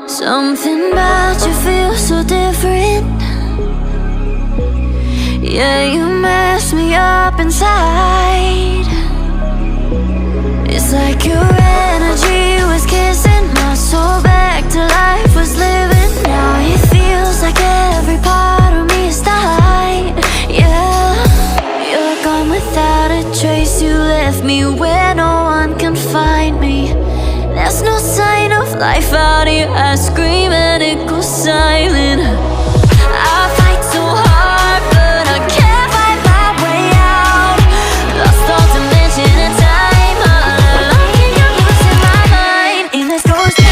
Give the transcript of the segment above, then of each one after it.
Something about you feels so different. Yeah, you mess me up inside. It's like your energy was kissing my soul back to life, was living. Now it feels like every part of me is died. Yeah, you're gone without a trace. You left me where no one can find me. There's no sign of life out here. I scream and it goes silent. I fight so hard, but I can't find my way out. Lost all dimension and time. Unlocking your voice in my mind, and this goes down.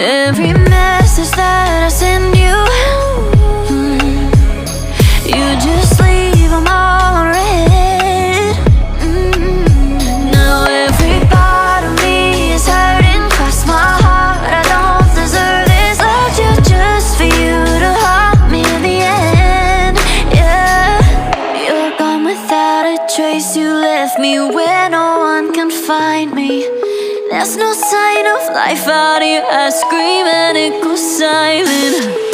Every message that I send you, you just leave them all unread. Now every part of me is hurting. Cross my heart, I don't deserve this. Loved you just for you to haunt me in the end. Yeah, you're gone without a trace. You left me where no one can find me. There's no sign of life out here. I scream and it goes silent.